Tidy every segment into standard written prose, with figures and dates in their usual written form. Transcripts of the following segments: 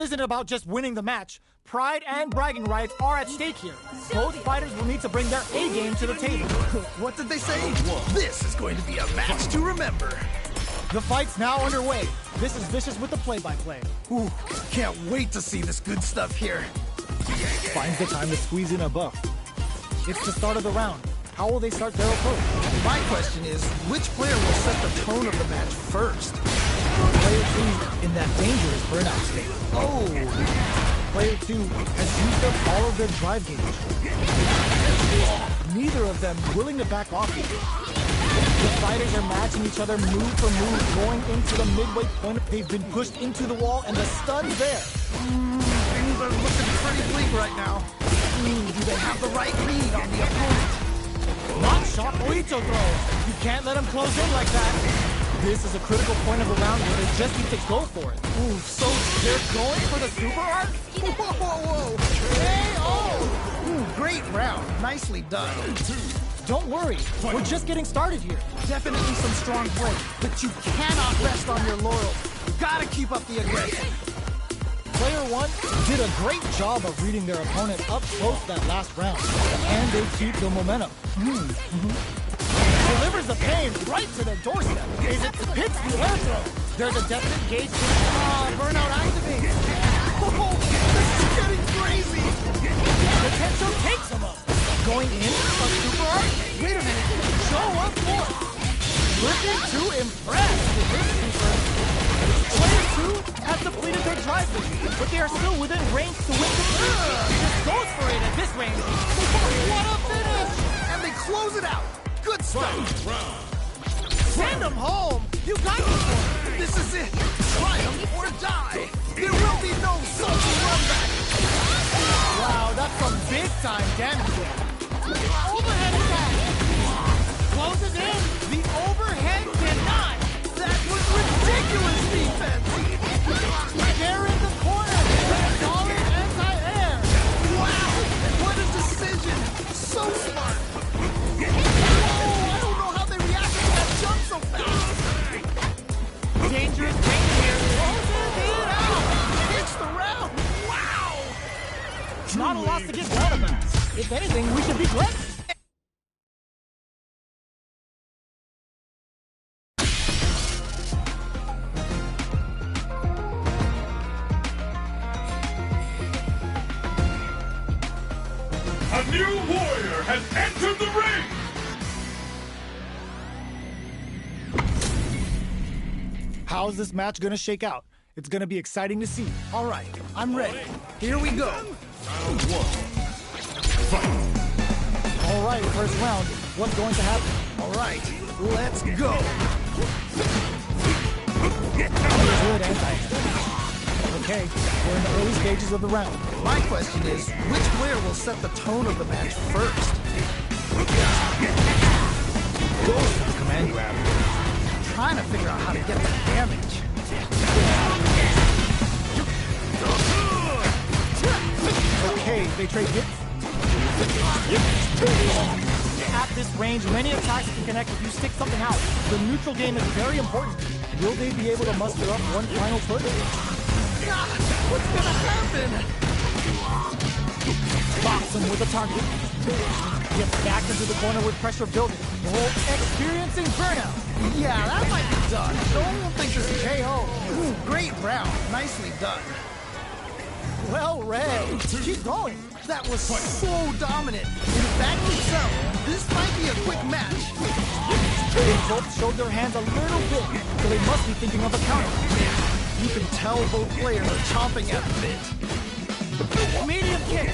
isn't about just winning the match. Pride and bragging rights are at stake here. Both fighters will need to bring their A game to the table. What did they say? This is going to be a match to remember. The fight's now underway. This is Vicious with the play-by-play. Ooh, can't wait to see this good stuff here. Finds the time to squeeze in a buff. It's the start of the round. How will they start their approach? My question is, which player will set the tone of the match first? Player 2 in that dangerous burnout state. Oh! Player 2 has used up all of their drive gauge. Neither of them willing to back off yet. The fighters are matching each other move for move, going into the midway point. They've been pushed into the wall, and the stun's there. Things are looking pretty bleak right now. Do they have the right read on the opponent? Not shot Oito throws. You can't let him close in like that. This is a critical point of the round where they just need to go for it. Ooh, so They're going for the super art? whoa! Great round. Nicely done. Don't worry, we're just getting started here. Definitely some strong play, but you cannot rest on your laurels. Gotta keep up the aggression. Player 1 did a great job of reading their opponent up close that last round, and they keep the momentum. Delivers the pain right to their doorstep. Is it hits the air throw? There's a definite gauge. Burnout activates. Oh, this is getting crazy. Potential takes him up. Going in a super art? Wait a minute. Show us more. Looking to impress with this super. Player 2 has depleted their drive vision, but they are still within range to win the Just goes for it at this range. What a finish! And they close it out. Good stuff. Send them home. You got this one. This is it. Triumph or die. There will be no salty run back. Wow, that's some big time damage there. Overhead attack. Closes in. The overhead cannot. That was ridiculous defense. They're in the corner. Solid anti-air. Wow, what a decision. So smart. Whoa, I don't know how they reacted to that jump so fast. Dangerous pain here. Closes it out. It's the round. Wow. Not a loss to get proud about. If anything, we should be glad. A new warrior has entered the ring! How's this match gonna shake out? It's gonna be exciting to see. All right, I'm ready. Here we go. All right, first round. What's going to happen? All right, let's go. Good anti-air. Okay, we're in the early stages of the round. My question is, which player will set the tone of the match first? Goes to the command you have. Trying to figure out how to get that damage. Okay, they trade hits. At this range, many attacks can connect if you stick something out. The neutral game is very important. Will they be able to muster up one final push? What's gonna happen? Box him with a target. Gets back into the corner with pressure building. Experiencing burnout. Yeah, that might be done. No one will think this is KO. Ooh, great round. Nicely done. Well read. Keep going. That was so dominant. If that keeps up, this might be a quick match. They both showed their hands a little bit, so they must be thinking of a counter. You can tell both players are chomping at the bit. Medium kick.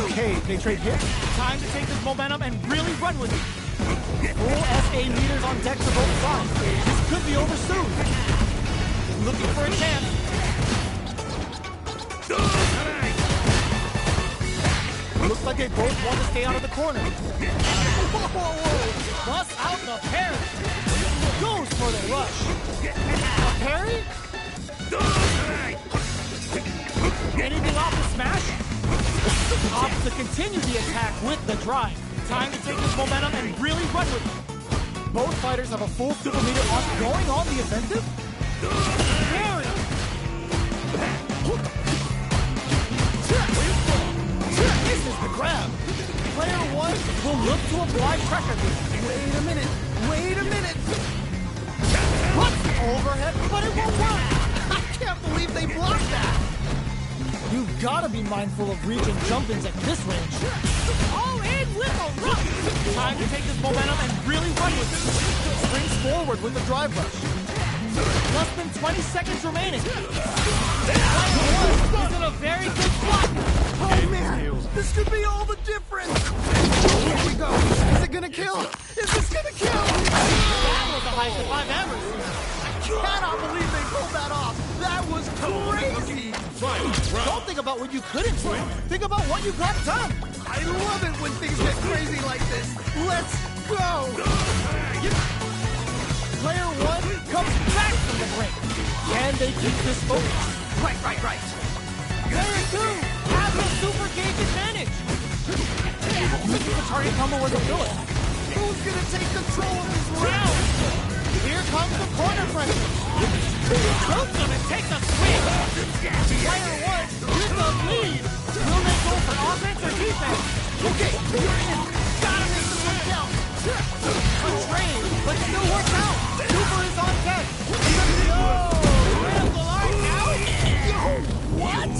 Okay, they trade hits. Time to take this momentum and really run with it. Full SA meters on deck for both sides. This could be over soon. Looking for a chance. Looks like they both want to stay out of the corner. Whoa. Bust out the parry. Goes for the rush. A parry? Anything off the smash? Opts to continue the attack with the drive. Time to take this momentum and really run with it. Both fighters have a full super meter on going on the offensive. Parry! This is the grab. Player 1 will look to apply pressure. Wait a minute. What? Overhead, but it won't work. I can't believe they blocked that. You've got to be mindful of reach and jump-ins at this range. All in with a rush. Time to take this momentum and really run with it. Springs forward with the drive rush. Less than 20 seconds remaining. Player 1 is in a very good spot. Oh man, this could be all the difference. Here we go. Is it gonna kill? Is this gonna kill? That was the highest if I've ever seen. I cannot believe they pulled that off. That was crazy. Don't think about what you couldn't do. Think about what you got done. I love it when things get crazy like this. Let's go. Player 1 comes back from the break. Can they keep this focus? Right. Player 2 has a super gauge advantage. Using the target combo was a villain. Who's gonna take control of this round? Here comes the corner pressure. Who's gonna take the swing? Player 1 with the lead. Will they go for offense or defense? Okay, you're in. Gotta make this one count. A trade, but still works out. Super is on deck. Yo! Critical art out. Yo, what?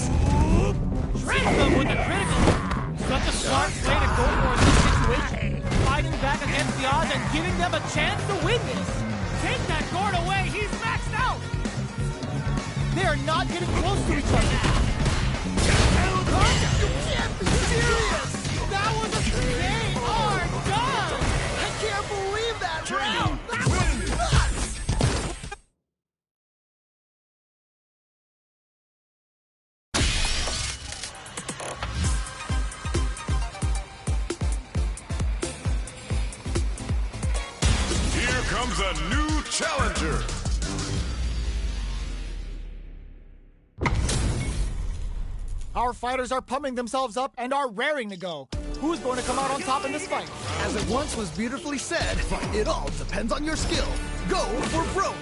Trade them with a critical. Such a smart play to go for in this situation. Fighting back against the odds and giving them a chance to win this. Take that guard away. He's maxed out. They are not getting close to each other. You can't be serious. That was a they are done. I can't believe that round. That was nuts. Here comes a new challenger. Our fighters are pumping themselves up and are raring to go. Who's going to come out on top in this fight? As it once was beautifully said, it all depends on your skill. Go for broke.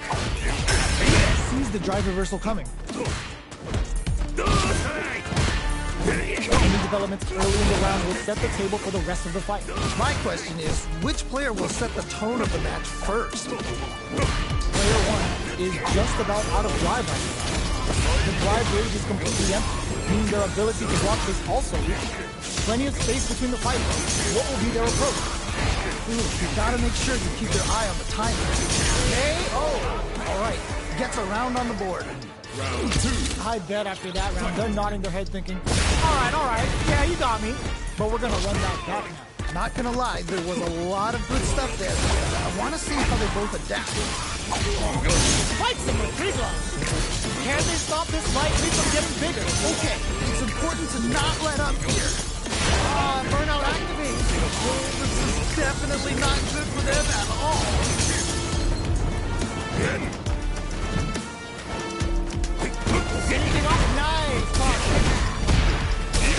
Sees the drive reversal coming. Any developments early in the round will set the table for the rest of the fight. My question is, which player will set the tone of the match first? Player 1 is just about out of drive right now. The drive range is completely empty, meaning their ability to block is also weak. Plenty of space between the fighters. What will be their approach? Ooh, you gotta make sure you keep your eye on the timer. All right, gets a round on the board. Round 2. I bet after that round, they're nodding their head thinking, all right, yeah, you got me. But we're gonna run that back now. Not gonna lie, there was a lot of good stuff there. I wanna see how they both adapt. Fight some Rodriguez! Can they stop this light lead from getting bigger? Okay, it's important to not let up here. Burnout activate. This is definitely not good for them at all. Anything off? Nice!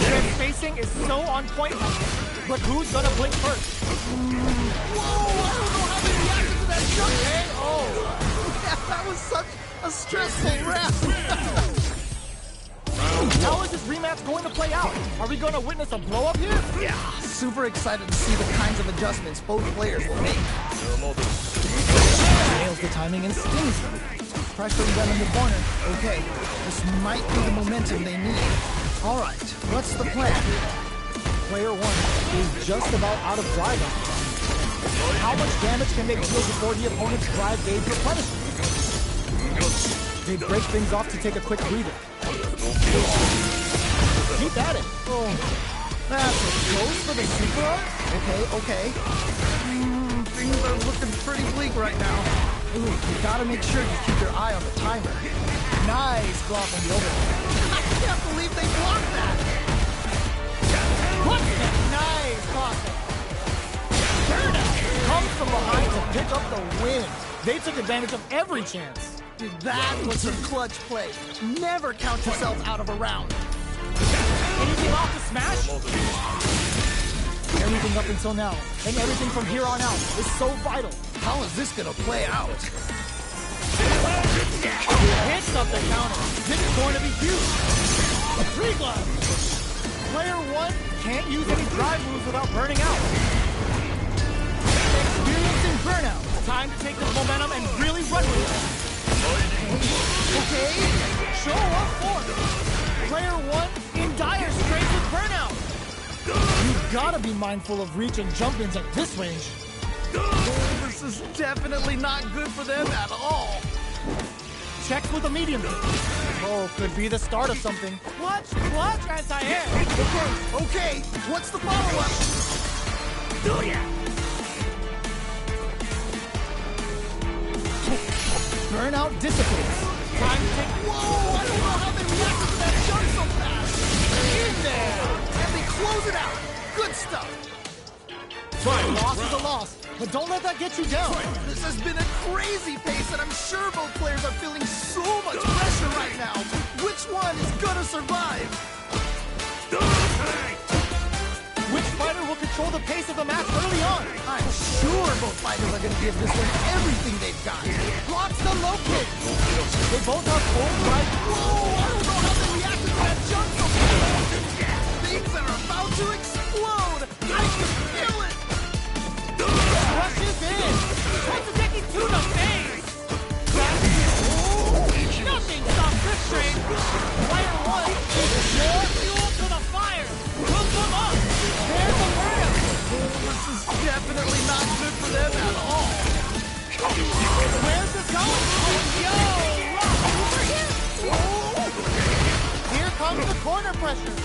Their spacing is so on point. But who's gonna blink first? Whoa, I don't know how they reacted to that jump. Yeah, that was such a stressful round. How is this rematch going to play out? Are we going to witness a blow-up here? Yeah, super excited to see the kinds of adjustments both players will make. Nails the timing and stings them. Pressuring them in the corner. Okay, this might be the momentum they need. All right, what's the plan? Player 1 is just about out of drive. How much damage can they deal before the opponent's drive gauge replenishes? They break things off to take a quick breather. Keep at it. Oh, that's a close for the super art? Okay. Things are looking pretty bleak right now. Ooh, you gotta make sure you keep your eye on the timer. Nice block on the overhead. I can't believe they blocked that! What's that? Nice block. Comes from behind to pick up the win. They took advantage of every chance. Dude, that was a clutch play. Never count yourself out of a round. Anything off the smash? Everything up until now, and everything from here on out is so vital. How is this gonna play out? Hits up the counter. This is going to be huge. Three gloves. Player 1 can't use any drive moves without burning out. Experiencing burnout. Time to take this momentum and really run with it. Okay. Show up force. Player 1 in dire straits with burnout. You've gotta be mindful of reach and jump-ins at this range. This is definitely not good for them at all. Checks with a medium. Oh, could be the start of something. Clutch, anti-air. Okay, what's the follow-up? Burnout dissipates. Time to take... Whoa, I don't know how they reacted to that jump so fast. In there. And they close it out. Good stuff. Loss is a loss, but don't let that get you down. This has been a crazy pace, and I'm sure both players are feeling so much pressure right now. Which one is gonna survive? Which fighter will control the pace of the match early on? I'm sure both fighters are gonna give this one everything they've got. Blocks the low kick. They both have full right. Whoa, I don't know how they reacted to that jump so fast. Things are about to explode. I can feel it. Rushes in. Tries to take it to the face. Nothing stops this train. Player 1 is more fuel to the fire. Hook them up. There's the burnout. This is definitely not good for them at all. Where's this going? Yo! Over here. Here comes the corner pressure.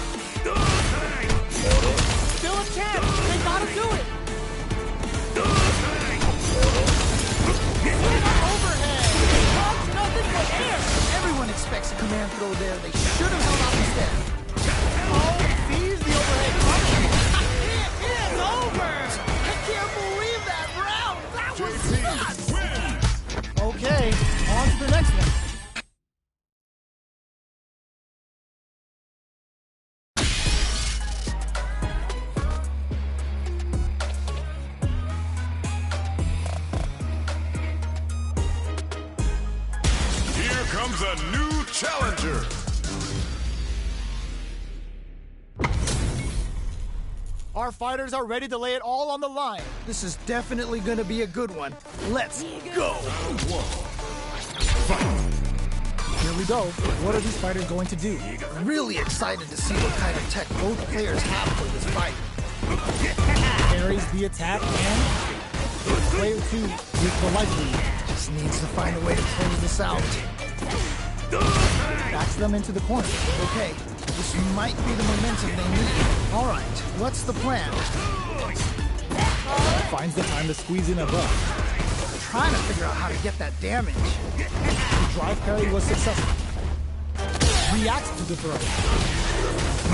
Still a chance. They gotta do it. Overhead. Nothing but air. Everyone expects a command throw there. They should have held out instead. Oh, sees the overhead coming. It is over. I can't believe that round. That was nuts. Okay, on to the next one. Comes a new challenger. Our fighters are ready to lay it all on the line. This is definitely going to be a good one. Let's go. Here we go. What are these fighters going to do? Really excited to see what kind of tech both players have for this fight. Carries the attack and player 2 with the life lead. Just needs to find a way to close this out. Backs them into the corner. Okay, this might be the momentum they need. All right, what's the plan? Finds the time to squeeze in above. Trying to figure out how to get that damage. The drive parry was successful. Reacts to the throw.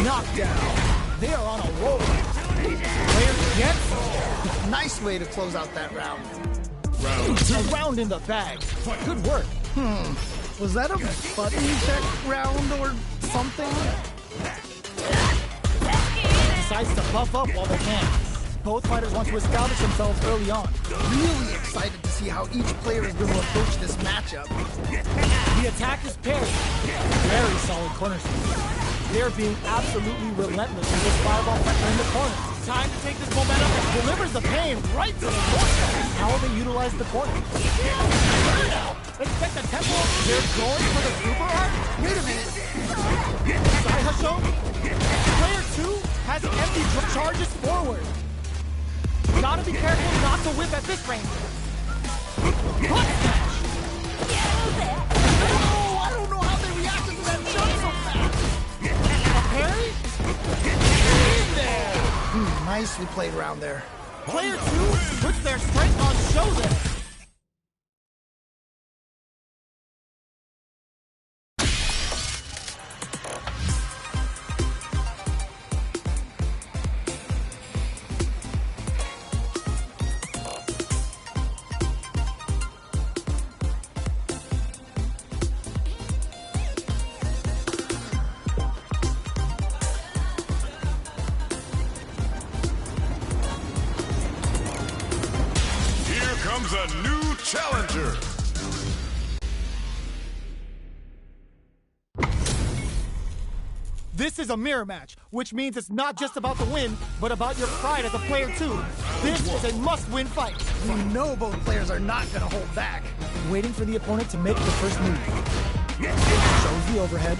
Knockdown. They are on a roll. Player gets. Nice way to close out that round. A round in the bag. Good work. Was that a button check round or something? Decides to buff up while they can. Both fighters want to establish themselves early on. Really excited to see how each player is going to approach this matchup. The attack is parried. Very solid corner sweep. They're being absolutely relentless with this fireball pressure in the corner. Time to take this momentum and delivers the pain right to the doorstep. How will they utilize the corner? Expect the tempo. They're going for the super arc. Wait a minute. Side hustle. Player 2 has empty charges forward. Gotta be careful not to whip at this range. Butt smash. Oh, I don't know how they reacted to that jump so fast. A parry? In there. Nicely played around there. Player 2 puts their strength on show there. Comes a new challenger. This is a mirror match, which means it's not just about the win, but about your pride as a player too. This is a must-win fight. You know both players are not gonna hold back. Waiting for the opponent to make the first move. Shows the overhead.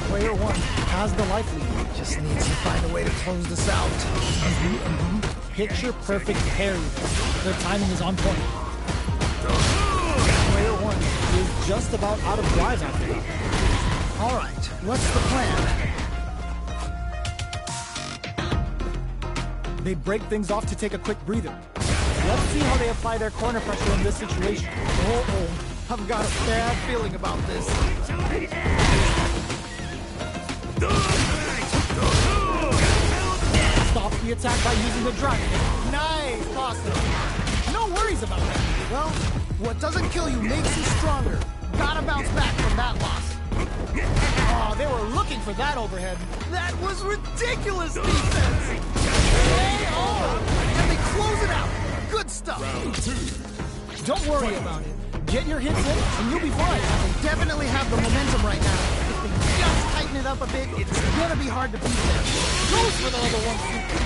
Player one has the life lead. Just needs to find a way to close this out. Picture perfect parry. Their timing is on point. Player one is just about out of drives after that. All right, what's the plan? They break things off to take a quick breather. Let's see how they apply their corner pressure in this situation. Uh-oh, I've got a bad feeling about this. Stop the attack by using the drive. Nice toss-up. No worries about that. Well, what doesn't kill you makes you stronger. Gotta bounce back from that loss. Oh, they were looking for that overhead. That was ridiculous defense! And they close it out. Good stuff. Don't worry about it. Get your hits in, and you'll be fine. They definitely have the momentum right now. If they just tighten it up a bit, it's gonna be hard to beat them. Goes for the level one super.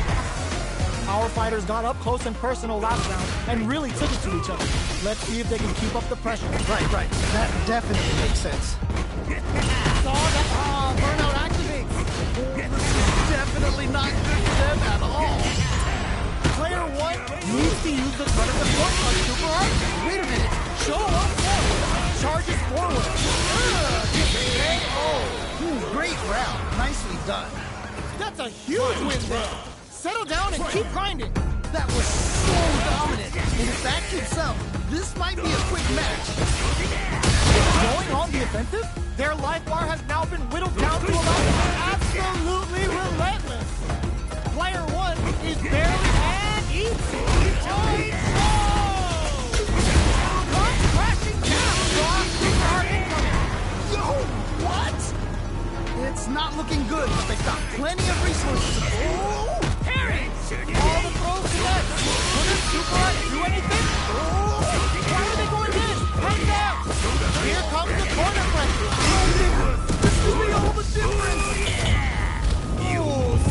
Our fighters got up close and personal last round and really took it to each other. Let's see if they can keep up the pressure. Right. That definitely makes sense. Burnout activates. This is definitely not good for them at all. Player one needs to use the cut of the front on super hard. Wait a minute. Show up forward. Charges forward. Great round. Nicely done. That's a huge win there. Settle down and keep grinding. That was so dominant. And if that keeps up, this might be a quick match. Going on the offensive, their life bar has now been whittled down to a level absolutely relentless. Player one is barely and eats it. Comes crashing down. Super hard incoming. Yo, what? It's not looking good, but they've got plenty of resources. Parry! All the throws connect. Will this super hard do anything? Why are they going in? Head down! Here comes the corner pressure. This will be all the difference.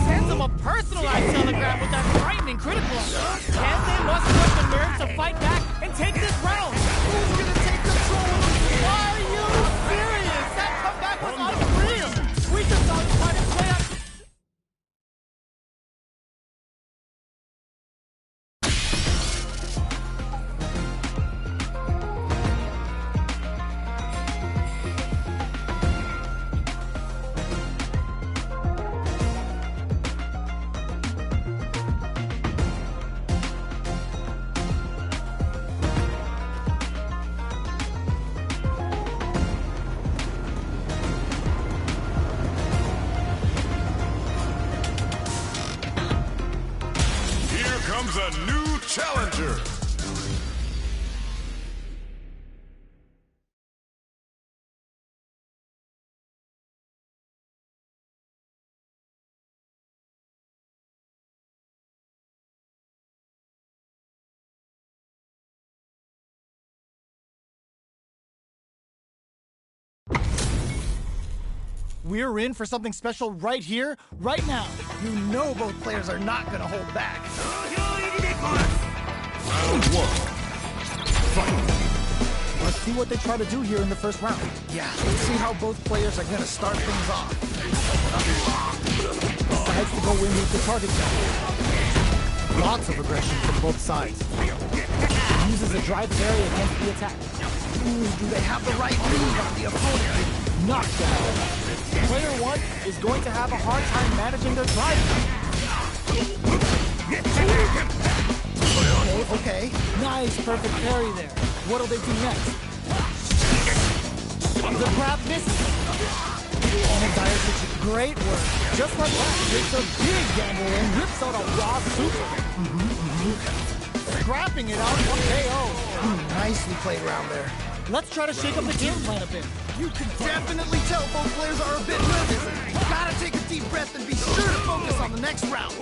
Sends them a personalized telegram with that frightening critical. And they must have the nerve to fight back and take this round. Who's gonna take control? Are you serious? That comeback was unreal. We just saw the fight and play out. Comes a new challenger. We're in for something special right here, right now. You know both players are not gonna hold back. Round one. Fight. Let's see what they try to do here in the first round. Yeah, let's see how both players are gonna start things off. Decides to go in with the target zone. Lots of aggression from both sides. Uses a drive parry against the attack. Do they have the right lead on the opponent? Knockdown. Player one is going to have a hard time managing their drive. Okay. Nice, perfect parry there. What'll they do next? The grab misses. And a dire situation. Great work. Just like that, takes a big gamble and rips out a raw super. Scrapping it out for KO. Nicely played around there. Let's try to shake up the game plan a bit. You can definitely tell both players are a bit nervous. Gotta take a deep breath and be sure to focus on the next round.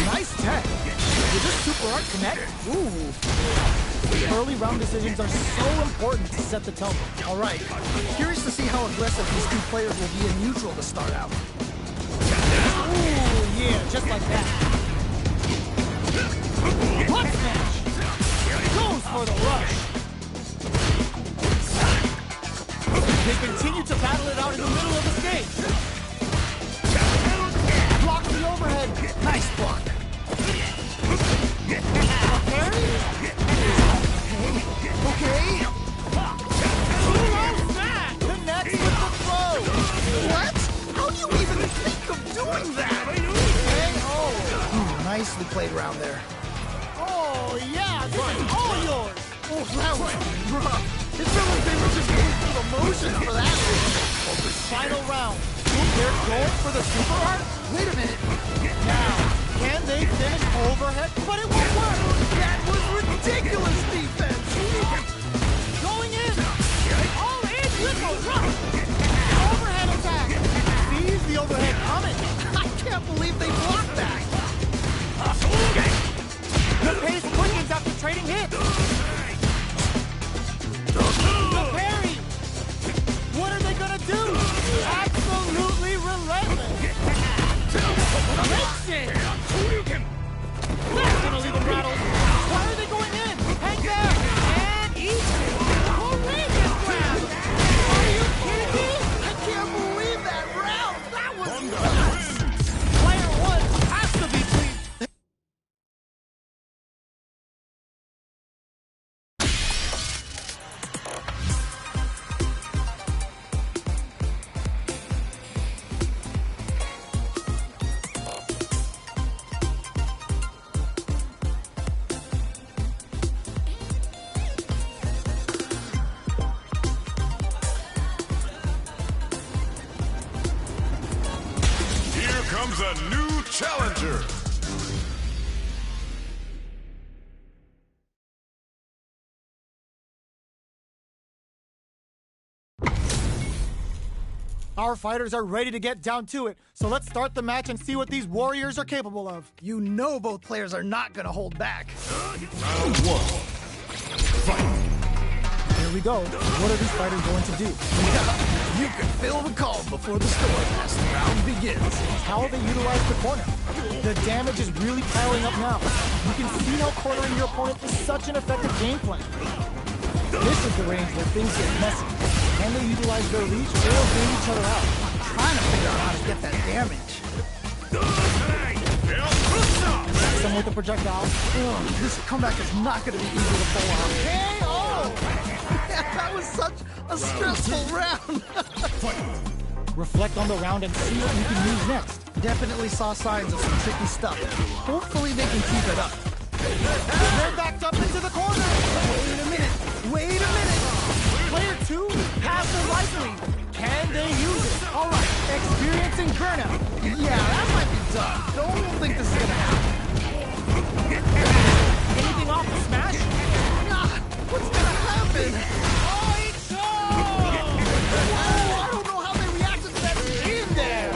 Nice tech. Did this super art connect? Ooh. Early round decisions are so important to set the tone. All right. Curious to see how aggressive these two players will be in neutral to start out. Ooh, yeah, just like that. Block smash! Goes for the rush. They continue to battle it out in the middle of the stage. Block the overhead. Nice block. Parry? Okay. Ooh, smash! Connects with the throw. What? How do you even think of doing that? Nicely played round there. Oh, yeah, this is all yours. Oh, that was rough. It felt like they were just going through the motions for that one. Final round. They're going for the super art? Wait a minute. Now, can they finish overhead? But it won't work. That was ridiculous defense. Going in. All in with the rush. Overhead attack. Sees the overhead coming. I can't believe they blocked that. The pace quickens after trading hits. The parry. What are they gonna do? Absolutely relentless. Makes it. That's gonna leave them rattled. Why are they going in? Hang there and eat. Horrendous grab. Are you kidding me? I can't believe that round. That was nuts. Player one has to be pleased. Here comes a new challenger. Our fighters are ready to get down to it, so let's start the match and see what these warriors are capable of. You know both players are not going to hold back. Round one. Fight. Here we go. What are these fighters going to do? You can feel the calm before the storm as the round begins. How will they utilize the corner? The damage is really piling up now. You can see how cornering your opponent is such an effective game plan. This is the range where things get messy. Can they utilize their reach or bait each other out? I'm trying to figure out how to get that damage. Some with the projectile. This comeback is not going to be easy to pull off. KO! That was such a stressful round. Reflect on the round and see what you can use next. Definitely saw signs of some tricky stuff. Hopefully they can keep it up. They're backed up into the corner. Wait a minute. Wait a minute. Player two has the right lead. Can they use it? All right, experiencing burnout. Yeah, that might be tough. Don't think this is going to happen. Anything off the smash? Ah, what's going to happen? Whoa, I don't know how they reacted to that in there.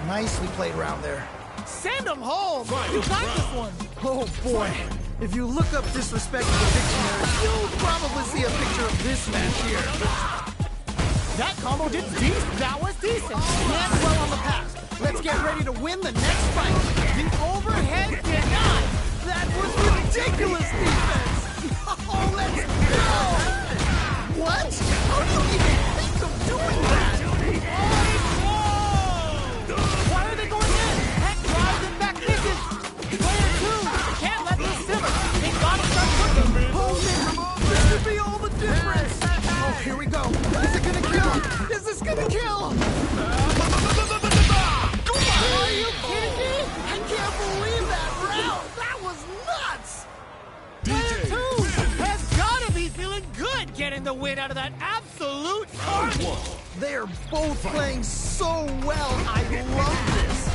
Nicely played round there. Send them home. You got this one. Oh, boy. If you look up disrespect in the dictionary, you'll probably see a picture of this match here. That combo did decent. That was decent. Can't dwell on the past. Let's get ready to win the next fight. The overhead denied. That was ridiculous defense. Oh, let's go. What? How do you even think of doing that? Why are they going in? Heck drives and back misses. Player two can't let this simmer. They gotta start cooking. Hold it. This could be all the difference. Oh, here we go. Is it gonna kill? Is this gonna kill? Are you kidding me? I can't believe that round. That was nuts. Player two has gotta be feeling good getting the win out of that absolute carnage. They're both playing so well. I love this.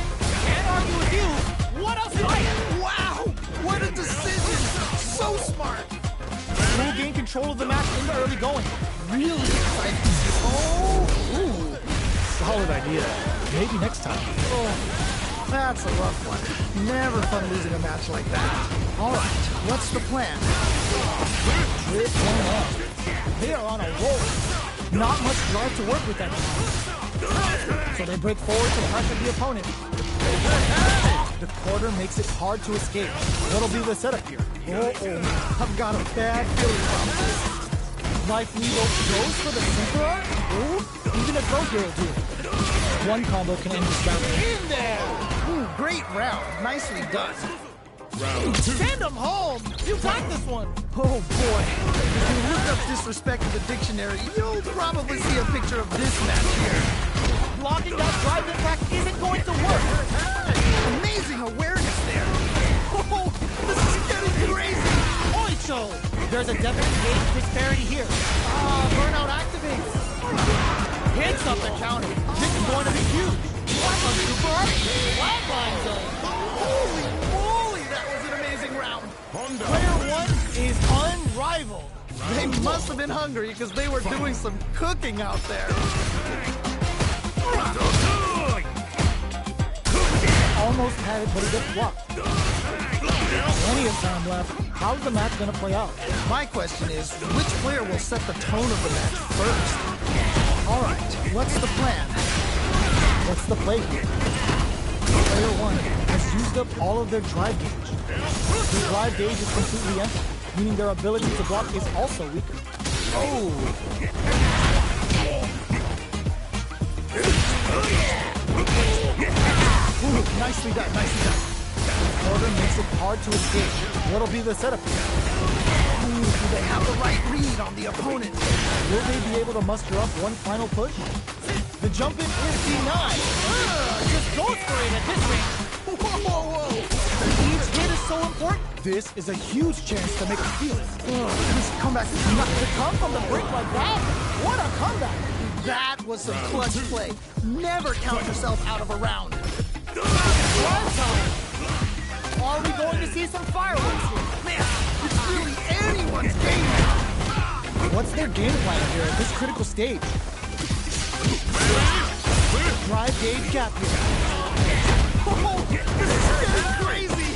Can't argue with you. What else is it? Wow. What a decision. So smart. We'll gain control of the match in the early going. Really exciting. Oh. Ooh. Solid idea. Maybe next time. That's a rough one. Never fun losing a match like that. All right, what's the plan? Drip one up. They are on a roll. Not much drive to work with that time. So they break forward to pressure the opponent. The quarter makes it hard to escape. What'll be the setup here? Oh, I've got a bad feeling about this. Life Needle goes for the synchro. Ooh, even a throw here will do it. One combo can end this battle. In there! Ooh, great round. Nicely done. Round 2. Send him home! You got this one! Oh boy. If you look up disrespect in the dictionary, you'll probably see a picture of this match here. Blocking that drive impact isn't going to work! Amazing awareness there. Oh, this is getting crazy. Oicho! There's a definite gauge disparity here. Burnout activates. Hits up the counter. This is going to be huge. What a super art. Flatline zone. Holy moly, that was an amazing round. Player one is unrivaled. They must have been hungry because they were doing some cooking out there. Almost had it, but it gets blocked. Plenty of time left. How's the match going to play out? My question is, which player will set the tone of the match first? All right, what's the plan? What's the play here? Player one has used up all of their drive gauge. The drive gauge is completely empty, meaning their ability to block is also weaker. Oh! Ooh, nicely done, nicely done. Order makes it hard to escape. What'll be the setup here? Ooh, do they have the right read on the opponent? Will they be able to muster up one final push? The jump in is denied. Just goes for it at this range. Whoa, whoa, whoa! Each hit is so important. This is a huge chance to make a steal. This comeback is Not to come from the break like that. What a comeback! That was some clutch play. Never count yourself out of a round. Drive time. Are we going to see some fireworks here? Man, it's really anyone's game now. What's their game plan here at this critical stage? Drive gauge gap here. Oh, this is getting crazy.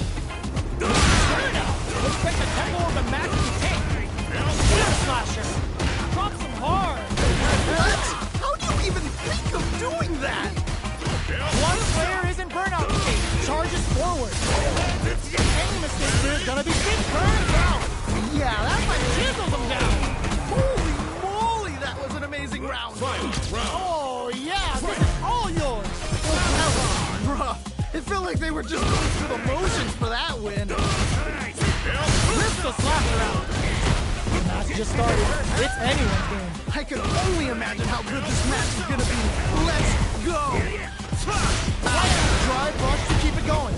Looks like the tempo of the match to take. Spear slasher. Drops him hard. What? How do you even think of doing that? One player is in burnout state. Charges forward. Any mistake here is gonna be big burn down. Yeah, that might Chisels him down. Holy moly, that was an amazing round. Oh yeah, this is all yours. Bruh, it felt like they were just going through the motions for that win. Lift the slasher out. The match just started. It's anyone's game. I can only imagine how good this match is gonna be. Let's go. Drive rush to keep it going.